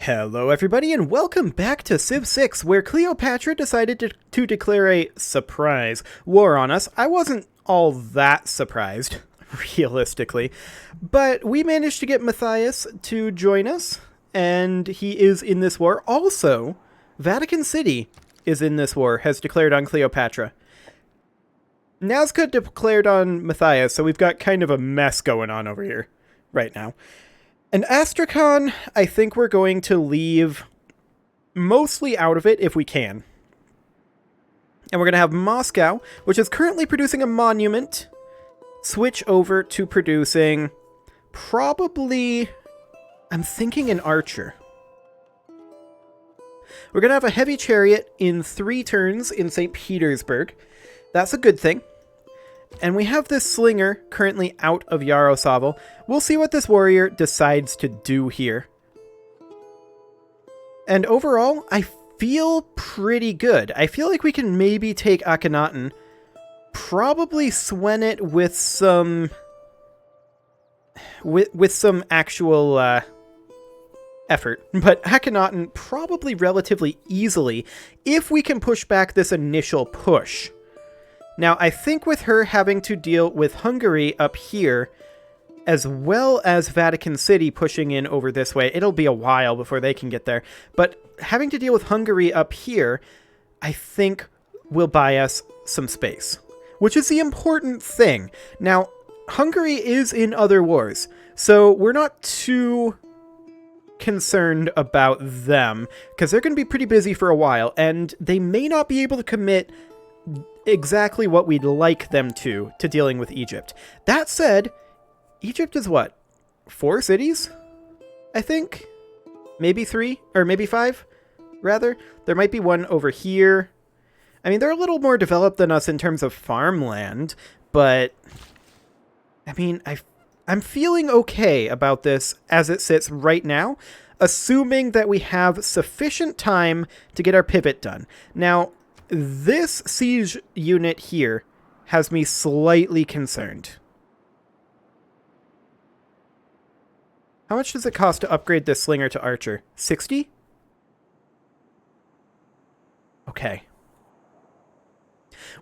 Hello everybody and welcome back to Civ 6, where Cleopatra decided to declare a surprise war on us. I wasn't all that surprised, realistically, but we managed to get Matthias to join us, and he is in this war. Also, Vatican City is in this war, has declared on Cleopatra. Nazca declared on Matthias, so we've got kind of a mess going on over here right now. And Astrakhan, I think we're going to leave mostly out of it if we can. And we're going to have Moscow, which is currently producing a monument, switch over to producing probably, I'm thinking an archer. We're going to have a heavy chariot in 3 turns in St. Petersburg. That's a good thing. And we have this slinger currently out of Yaroslavl. We'll see what this warrior decides to do here. And overall, I feel pretty good. I feel like we can maybe take Akhenaten, probably swen it with some some actual effort, but Akhenaten probably relatively easily if we can push back this initial push. Now, I think with her having to deal with Hungary up here, as well as Vatican City pushing in over this way, it'll be a while before they can get there, but having to deal with Hungary up here, I think will buy us some space, which is the important thing. Now, Hungary is in other wars, so we're not too concerned about them, because they're going to be pretty busy for a while, and they may not be able to commit exactly what we'd like them to dealing with Egypt. That said, Egypt is what? 4 cities? I think? Maybe 3? Or maybe 5, rather? There might be one over here. I mean, they're a little more developed than us in terms of farmland, but I mean, I'm feeling okay about this as it sits right now, assuming that we have sufficient time to get our pivot done. Now, this siege unit here has me slightly concerned. How much does it cost to upgrade this slinger to archer? 60? Okay.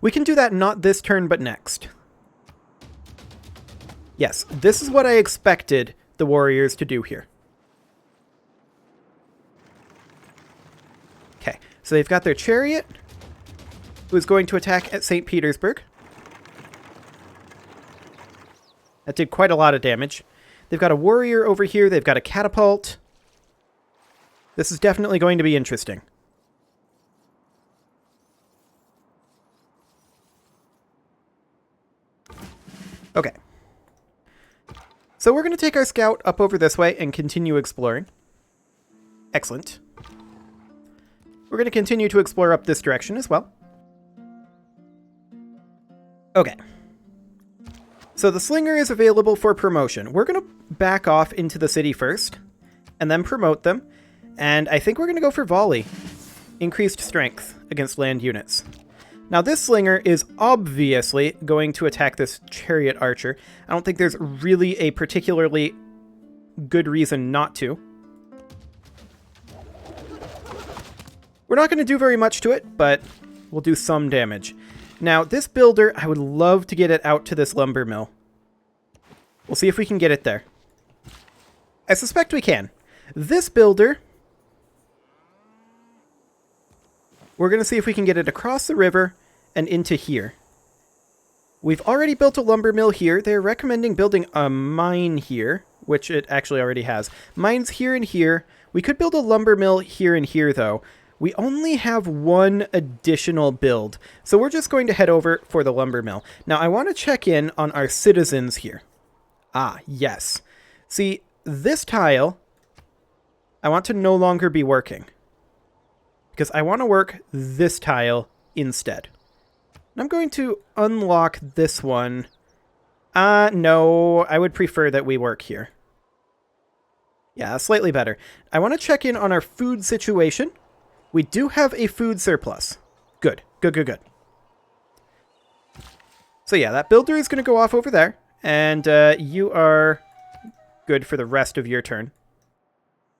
We can do that not this turn, but next. Yes, this is what I expected the warriors to do here. Okay, so they've got their chariot, who is going to attack at St. Petersburg. That did quite a lot of damage. They've got a warrior over here. They've got a catapult. This is definitely going to be interesting. Okay. So we're going to take our scout up over this way and continue exploring. Excellent. We're going to continue to explore up this direction as well. Okay. So the slinger is available for promotion. We're going to back off into the city first, and then promote them. And I think we're going to go for volley. Increased strength against land units. Now this slinger is obviously going to attack this chariot archer. I don't think there's really a particularly good reason not to. We're not going to do very much to it, but we'll do some damage. Now, this builder, I would love to get it out to this lumber mill. We'll see if we can get it there. I suspect we can. This builder, we're going to see if we can get it across the river and into here. We've already built a lumber mill here. They're recommending building a mine here, which it actually already has. Mines here and here. We could build a lumber mill here and here, though. We only have one additional build, so we're just going to head over for the lumber mill. Now, I want to check in on our citizens here. Ah, yes. See, this tile, I want to no longer be working, because I want to work this tile instead. And I'm going to unlock this one. No, I would prefer that we work here. Yeah, slightly better. I want to check in on our food situation. We do have a food surplus. Good, good, good, good. So yeah, that builder is going to go off over there, and you are good for the rest of your turn.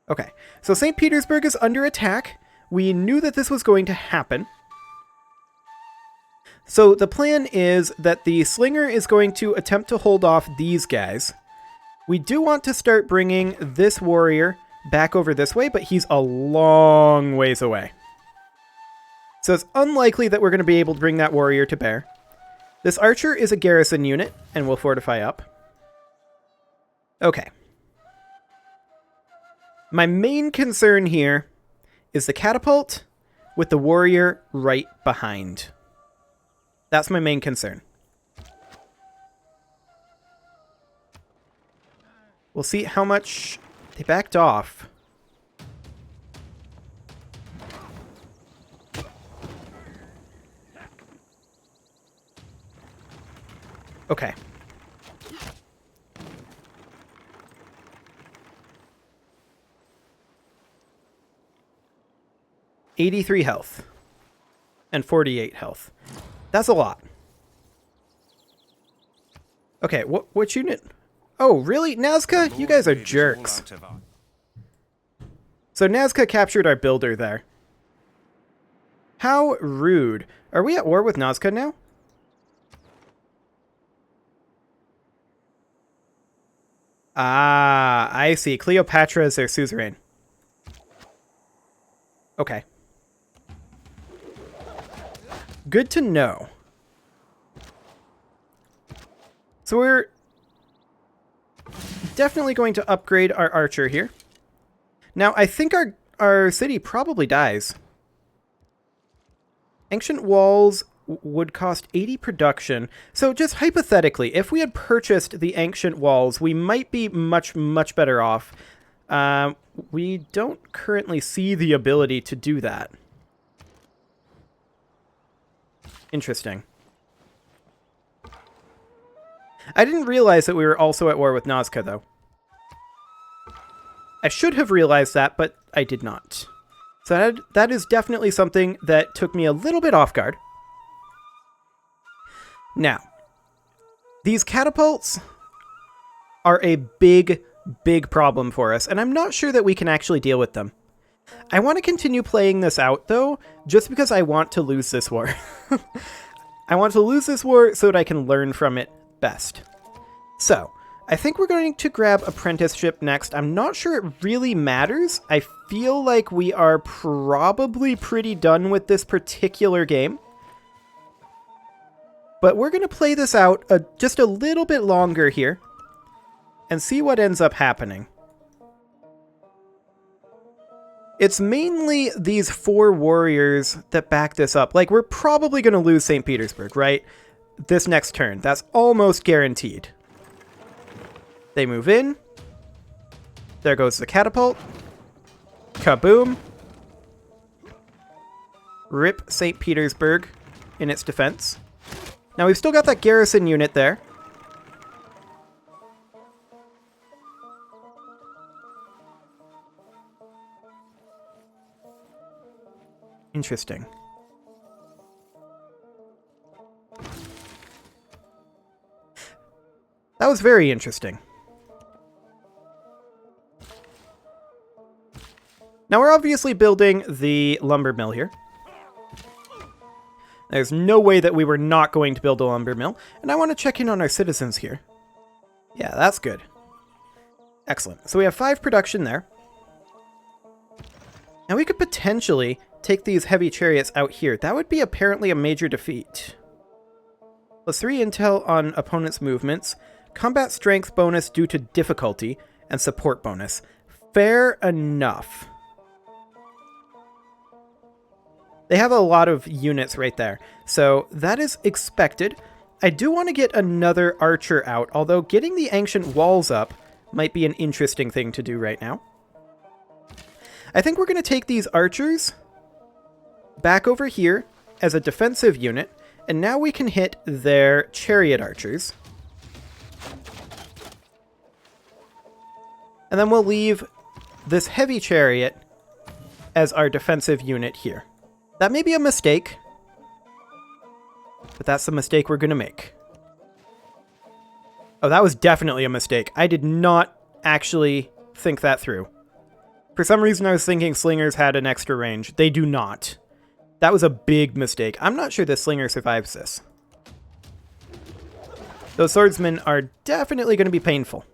Okay, so St. Petersburg is under attack. We knew that this was going to happen. So the plan is that the Slinger is going to attempt to hold off these guys. We do want to start bringing this warrior back over this way, but he's a long ways away. So it's unlikely that we're going to be able to bring that warrior to bear. This archer is a garrison unit, and will fortify up. Okay. My main concern here is the catapult with the warrior right behind. That's my main concern. We'll see how much they backed off. Okay. $83 health. And 48 health. That's a lot. Okay, which unit? Oh, really? Nazca? You guys are jerks. So Nazca captured our builder there. How rude. Are we at war with Nazca now? Ah, I see. Cleopatra is their suzerain. Okay. Good to know. So we're definitely going to upgrade our archer here. Now, I think our city probably dies. Ancient walls would cost 80 production. So just hypothetically, if we had purchased the ancient walls, we might be much, much better off. We don't currently see the ability to do that. Interesting. I didn't realize that we were also at war with Nazca, though. I should have realized that, but I did not. So that is definitely something that took me a little bit off guard. Now, these catapults are a big, big problem for us, and I'm not sure that we can actually deal with them. I want to continue playing this out, though, just because I want to lose this war. I want to lose this war so that I can learn from it best. So, I think we're going to grab apprenticeship next. I'm not sure it really matters. I feel like we are probably pretty done with this particular game. But we're going to play this out just a little bit longer here and see what ends up happening. It's mainly these 4 warriors that back this up. Like, we're probably going to lose St. Petersburg, right? This next turn. That's almost guaranteed. They move in. There goes the catapult. Kaboom. Rip St. Petersburg in its defense. Now, we've still got that garrison unit there. Interesting. That was very interesting. Now, we're obviously building the lumber mill here. There's no way that we were not going to build a lumber mill. And I want to check in on our citizens here. Yeah, that's good. Excellent. So we have 5 production there. Now we could potentially take these heavy chariots out here. That would be apparently a major defeat. +3 intel on opponent's movements. Combat strength bonus due to difficulty. And support bonus. Fair enough. They have a lot of units right there, so that is expected. I do want to get another archer out, although getting the ancient walls up might be an interesting thing to do right now. I think we're going to take these archers back over here as a defensive unit, and now we can hit their chariot archers. And then we'll leave this heavy chariot as our defensive unit here. That may be a mistake, but that's the mistake we're going to make. Oh, that was definitely a mistake. I did not actually think that through. For some reason, I was thinking slingers had an extra range. They do not. That was a big mistake. I'm not sure the slinger survives this. Those swordsmen are definitely going to be painful.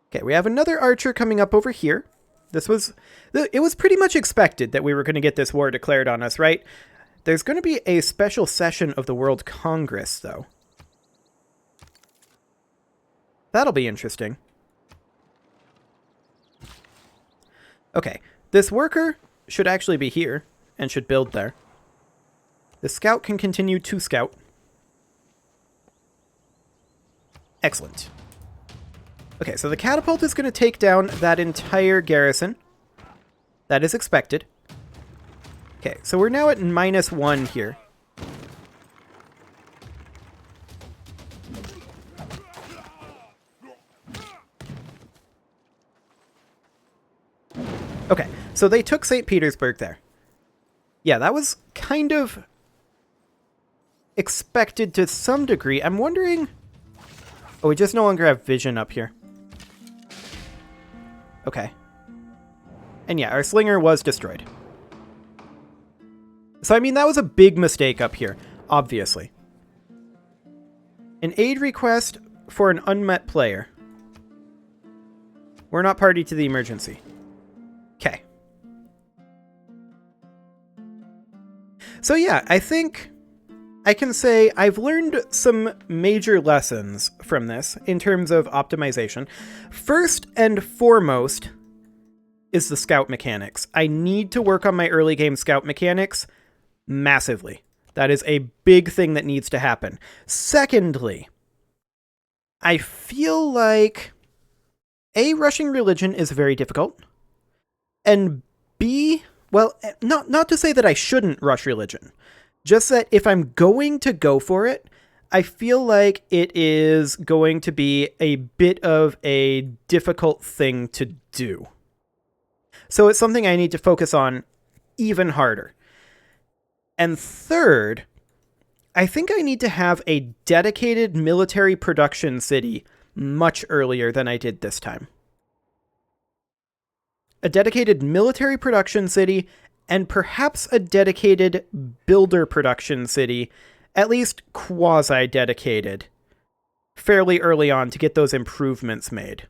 Okay, we have another archer coming up over here. It was pretty much expected that we were going to get this war declared on us, right? There's going to be a special session of the World Congress, though. That'll be interesting. Okay, this worker should actually be here and should build there. The scout can continue to scout. Excellent. Okay, so the catapult is going to take down that entire garrison. That is expected. Okay, so we're now at -1 here. Okay, so they took St. Petersburg there. Yeah, that was kind of expected to some degree. I'm wondering... Oh, we just no longer have vision up here. Okay. And yeah, our slinger was destroyed. So, I mean, that was a big mistake up here, obviously. An aid request for an unmet player. We're not party to the emergency. Okay. So yeah, I think I can say I've learned some major lessons from this in terms of optimization. First and foremost is the scout mechanics. I need to work on my early game scout mechanics massively. That is a big thing that needs to happen. Secondly, I feel like A, rushing religion is very difficult, and B, well, not to say that I shouldn't rush religion, just that if I'm going to go for it, I feel like it is going to be a bit of a difficult thing to do. So it's something I need to focus on even harder. And third, I think I need to have a dedicated military production city much earlier than I did this time. A dedicated military production city, and perhaps a dedicated builder production city, at least quasi-dedicated, fairly early on to get those improvements made.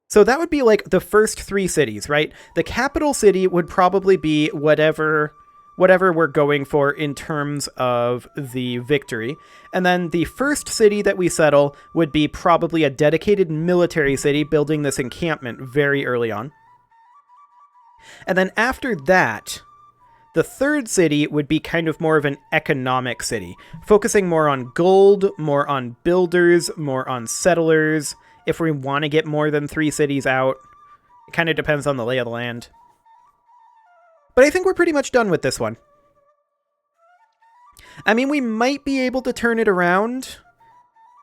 So that would be like the first 3 cities, right? The capital city would probably be whatever we're going for in terms of the victory. And then the first city that we settle would be probably a dedicated military city building this encampment very early on. And then after that, the third city would be kind of more of an economic city, focusing more on gold, more on builders, more on settlers. If we want to get more than 3 cities out, it kind of depends on the lay of the land. But I think we're pretty much done with this one. I mean, we might be able to turn it around,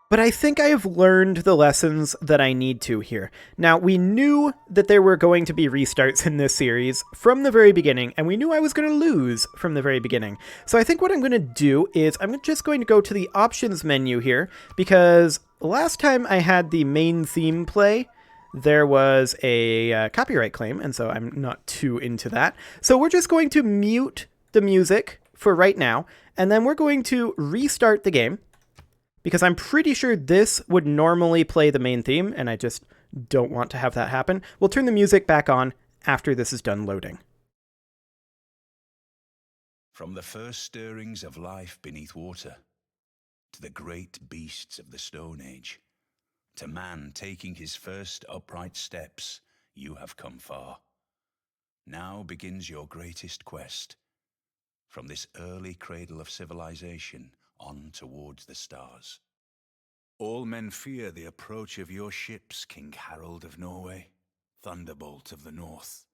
but I think I have learned the lessons that I need to here. Now, we knew that there were going to be restarts in this series from the very beginning, and we knew I was going to lose from the very beginning. So I think what I'm going to do is I'm just going to go to the options menu here, because last time I had the main theme play, there was a copyright claim, and so I'm not too into that. So we're just going to mute the music for right now, and then we're going to restart the game, because I'm pretty sure this would normally play the main theme, and I just don't want to have that happen. We'll turn the music back on after this is done loading. From the first stirrings of life beneath water, to the great beasts of the Stone Age, to man taking his first upright steps, you have come far. Now begins your greatest quest, from this early cradle of civilization on towards the stars. All men fear the approach of your ships, King Harold of Norway, Thunderbolt of the North.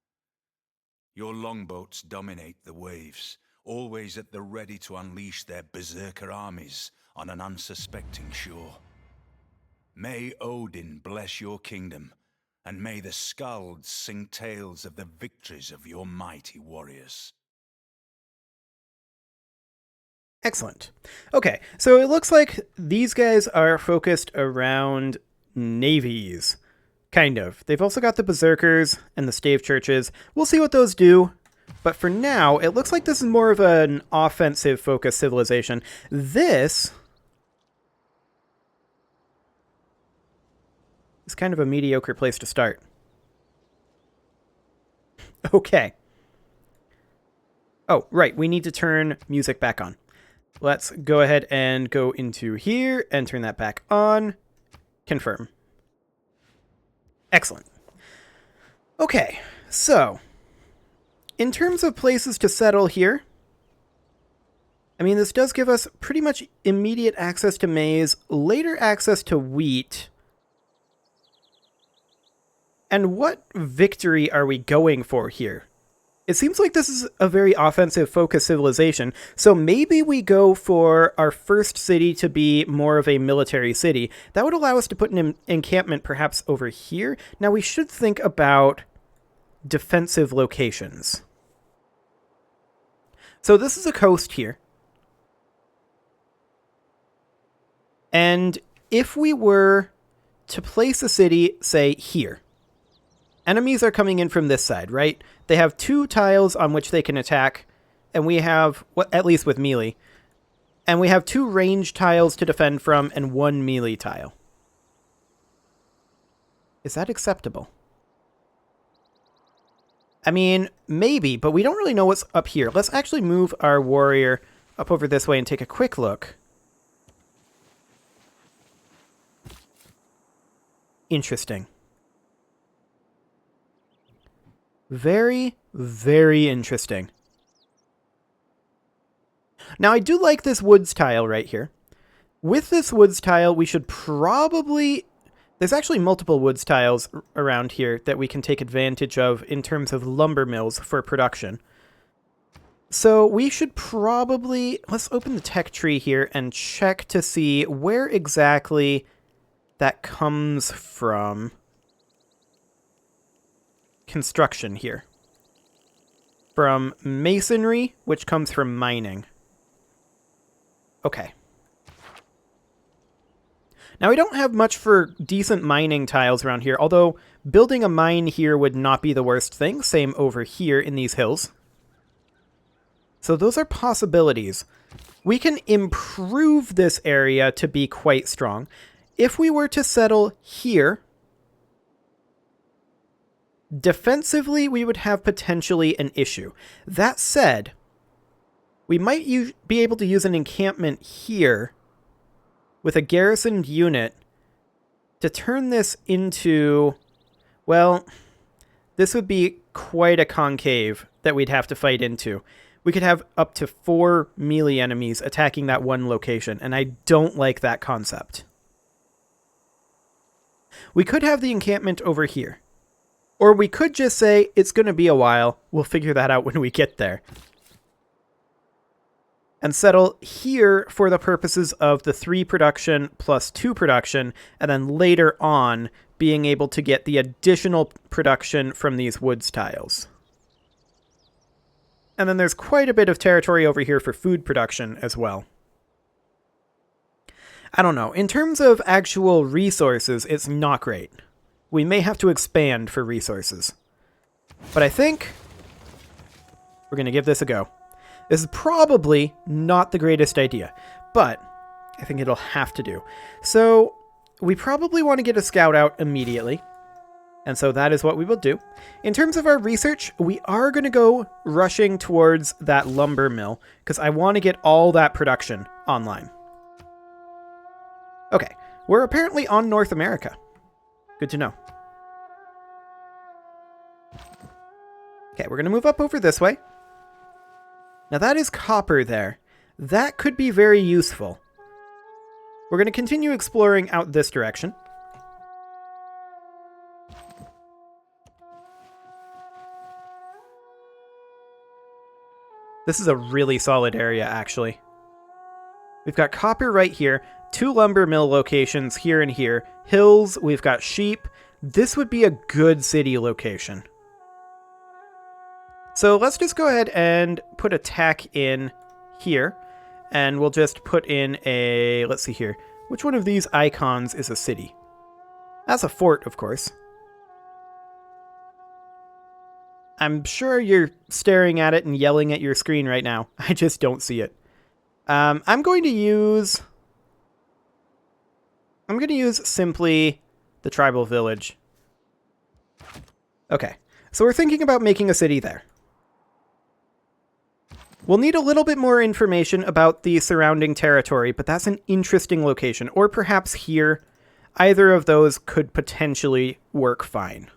Your longboats dominate the waves, always at the ready to unleash their berserker armies on an unsuspecting shore. May Odin bless your kingdom, and may the skalds sing tales of the victories of your mighty warriors. Excellent. Okay, so it looks like these guys are focused around navies. Kind of. They've also got the berserkers and the stave churches. We'll see what those do. But for now, it looks like this is more of an offensive-focused civilization. This is kind of a mediocre place to start. Okay. Oh, right. We need to turn music back on. Let's go ahead and go into here and turn that back on. Confirm. Excellent. Okay, so in terms of places to settle here, I mean, this does give us pretty much immediate access to maize, later access to wheat. And what victory are we going for here? It seems like this is a very offensive-focused civilization, so maybe we go for our first city to be more of a military city. That would allow us to put an encampment perhaps over here. Now, we should think about defensive locations. So this is a coast here. And if we were to place a city, say, here, enemies are coming in from this side, right? They have 2 tiles on which they can attack, and we have, at least with melee, and we have 2 range tiles to defend from and 1 melee tile. Is that acceptable? I mean, maybe, but we don't really know what's up here. Let's actually move our warrior up over this way and take a quick look. Interesting. Very, very interesting. Now, I do like this woods tile right here. With this woods tile, we should probably... There's actually multiple woods tiles around here that we can take advantage of in terms of lumber mills for production. So we should probably... Let's open the tech tree here and check to see where exactly that comes from. Construction here. From masonry, which comes from mining. Okay. Now, we don't have much for decent mining tiles around here, although building a mine here would not be the worst thing. Same over here in these hills. So those are possibilities. We can improve this area to be quite strong. If we were to settle here, defensively, we would have potentially an issue. That said, we might be able to use an encampment here with a garrisoned unit to turn this into, well, this would be quite a concave that we'd have to fight into. We could have up to 4 melee enemies attacking that one location, and I don't like that concept. We could have the encampment over here. Or we could just say, it's going to be a while, we'll figure that out when we get there. And settle here for the purposes of the 3 production plus 2 production, and then later on being able to get the additional production from these woods tiles. And then there's quite a bit of territory over here for food production as well. I don't know. In terms of actual resources, it's not great. We may have to expand for resources. But I think we're going to give this a go. This is probably not the greatest idea, but I think it'll have to do. So we probably want to get a scout out immediately. And so that is what we will do. In terms of our research, we are going to go rushing towards that lumber mill because I want to get all that production online. Okay, we're apparently on North America. Good to know. Okay, we're going to move up over this way. Now that is copper there. That could be very useful. We're going to continue exploring out this direction. This is a really solid area, actually. We've got copper right here, 2 lumber mill locations here and here, hills, we've got sheep. This would be a good city location. So let's just go ahead and put a tack in here, and we'll just put in a, let's see here, which one of these icons is a city? That's a fort, of course. I'm sure you're staring at it and yelling at your screen right now. I just don't see it. I'm going to use simply the tribal village. Okay, so we're thinking about making a city there. We'll need a little bit more information about the surrounding territory, but that's an interesting location. Or perhaps here. Either of those could potentially work fine.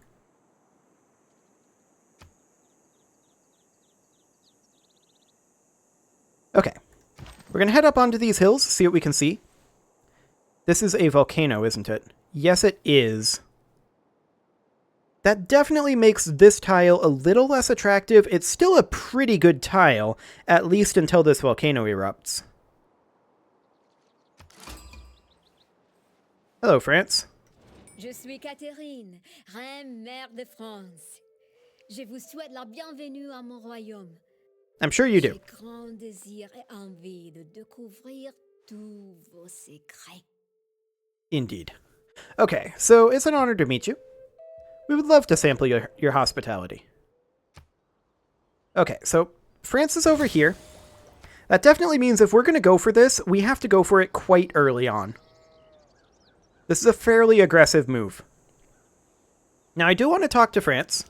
Okay. We're going to head up onto these hills, see what we can see. This is a volcano, isn't it? Yes, it is. That definitely makes this tile a little less attractive. It's still a pretty good tile, at least until this volcano erupts. Hello, France. Je suis Catherine, reine mère de France. Je vous souhaite la bienvenue à mon royaume. I'm sure you do. J'ai grand désir et envie de découvrir tous vos secrets. Indeed. Okay, so it's an honor to meet you. We would love to sample your hospitality. Okay, so France is over here. That definitely means if we're going to go for this, we have to go for it quite early on. This is a fairly aggressive move. Now, I do want to talk to France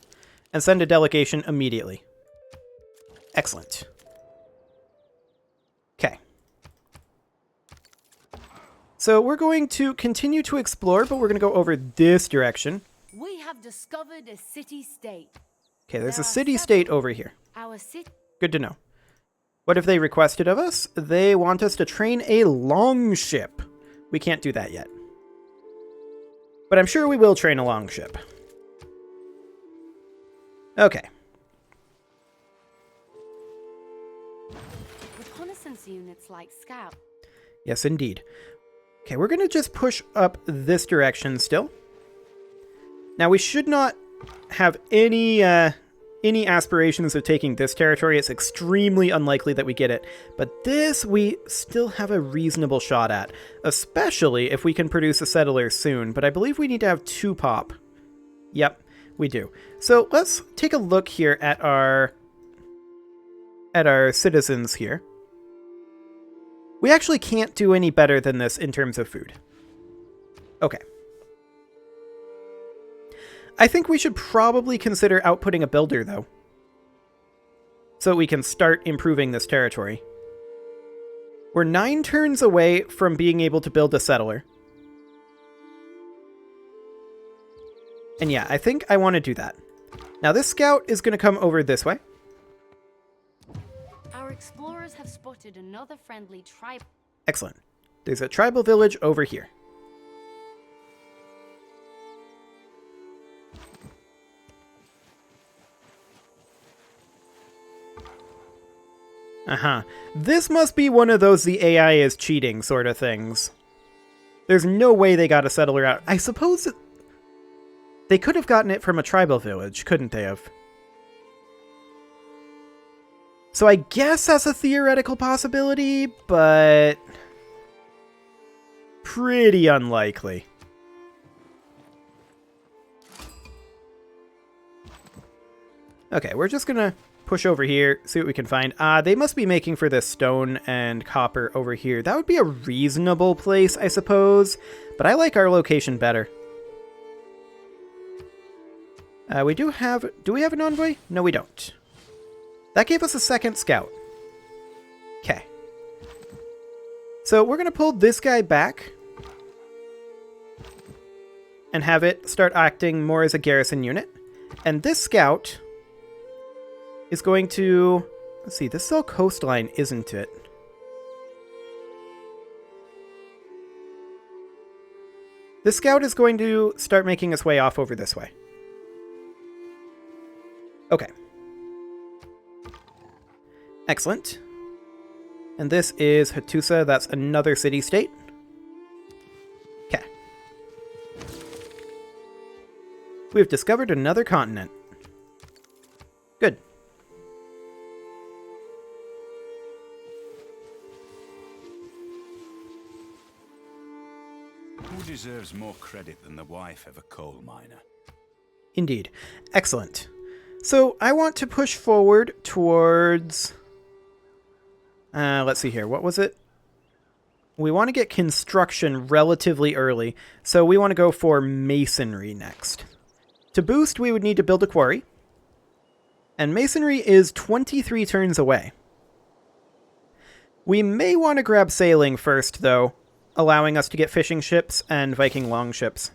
and send a delegation immediately. Excellent. Okay. So we're going to continue to explore, but we're going to go over this direction. We have discovered a city-state. Okay, there's a city-state over here. Our city. Good to know. What have they requested of us? They want us to train a longship. We can't do that yet. But I'm sure we will train a longship. Okay. Reconnaissance units like Scout. Yes, indeed. Okay, we're going to just push up this direction still. Now, we should not have any aspirations of taking this territory. It's extremely unlikely that we get it. But this, we still have a reasonable shot at. Especially if we can produce a settler soon. But I believe we need to have 2 pop. Yep, we do. So let's take a look here at our citizens here. We actually can't do any better than this in terms of food. Okay. I think we should probably consider outputting a builder, though. So we can start improving this territory. We're 9 turns away from being able to build a settler. And yeah, I think I want to do that. Now this scout is going to come over this way. Our explorers have spotted another friendly tribe. Excellent. There's a tribal village over here. This must be one of those the AI is cheating sort of things. There's no way they got a settler out. I suppose they could have gotten it from a tribal village, couldn't they have? So I guess that's a theoretical possibility, but pretty unlikely. Okay, we're just gonna push over here, see what we can find. They must be making for this stone and copper over here. That would be a reasonable place, I suppose, but I like our location better. Do we have an envoy? No, we don't. That gave us a second scout. Okay. So we're going to pull this guy back and have it start acting more as a garrison unit. And this scout is going to... Let's see, this is all coastline, isn't it? This scout is going to start making its way off over this way. Okay. Excellent. And this is Hattusa. That's another city-state. Okay. We've discovered another continent. Good. Who deserves more credit than the wife of a coal miner. Indeed. Excellent. So I want to push forward towards... let's see here. What was it? We want to get construction relatively early, so we want to go for masonry next. To boost, we would need to build a quarry. And masonry is 23 turns away. We may want to grab sailing first, though, allowing us to get fishing ships and Viking longships.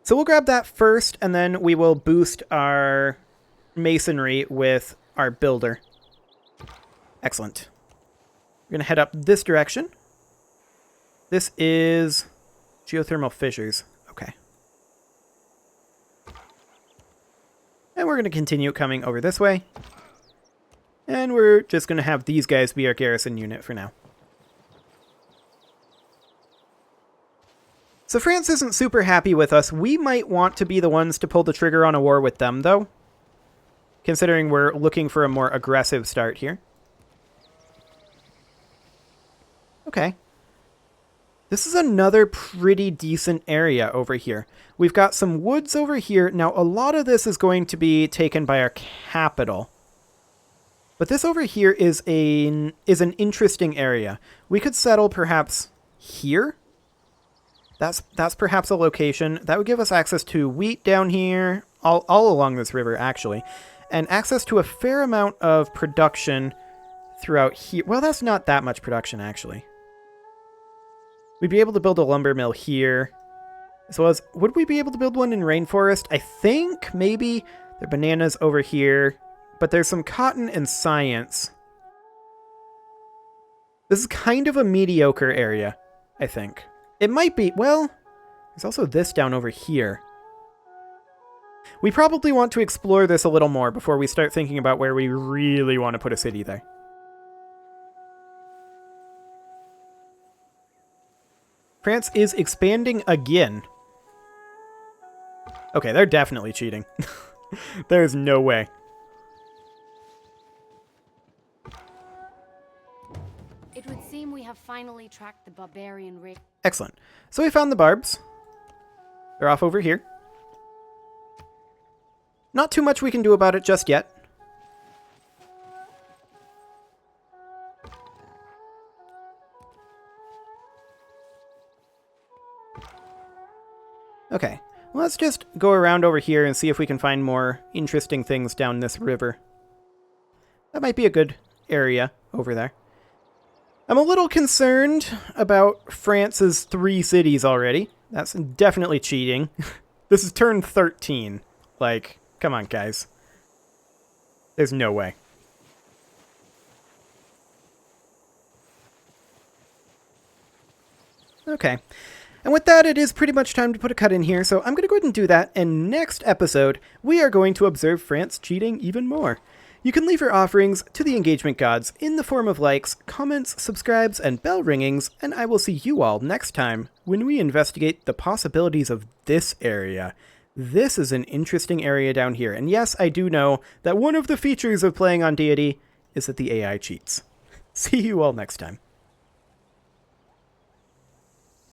So we'll grab that first, and then we will boost our masonry with our builder. Excellent. We're going to head up this direction. This is geothermal fissures. Okay. And we're going to continue coming over this way. And we're just going to have these guys be our garrison unit for now. So France isn't super happy with us. We might want to be the ones to pull the trigger on a war with them, though. Considering we're looking for a more aggressive start here. Okay. This is another pretty decent area over here. We've got some woods over here. Now, a lot of this is going to be taken by our capital. But this over here is an interesting area. We could settle perhaps here. That's perhaps a location. That would give us access to wheat down here, all along this river, actually. And access to a fair amount of production throughout here. Well, that's not that much production, actually. We'd be able to build a lumber mill here. As well as, would we be able to build one in rainforest? I think, maybe. There are bananas over here. But there's some cotton and science. This is kind of a mediocre area, I think. It might be, well, there's also this down over here. We probably want to explore this a little more before we start thinking about where we really want to put a city there. France is expanding again. Okay, they're definitely cheating. There's no way. It would seem we have finally tracked the barbarian rig. Excellent. So we found the barbs. They're off over here. Not too much we can do about it just yet. Okay, well, let's just go around over here and see if we can find more interesting things down this river. That might be a good area over there. I'm a little concerned about France's 3 cities already. That's definitely cheating. This is turn 13. Like, come on, guys. There's no way. Okay. And with that, it is pretty much time to put a cut in here, so I'm going to go ahead and do that, and next episode, we are going to observe France cheating even more. You can leave your offerings to the engagement gods in the form of likes, comments, subscribes, and bell ringings, and I will see you all next time when we investigate the possibilities of this area. This is an interesting area down here, and yes, I do know that one of the features of playing on Deity is that the AI cheats. See you all next time.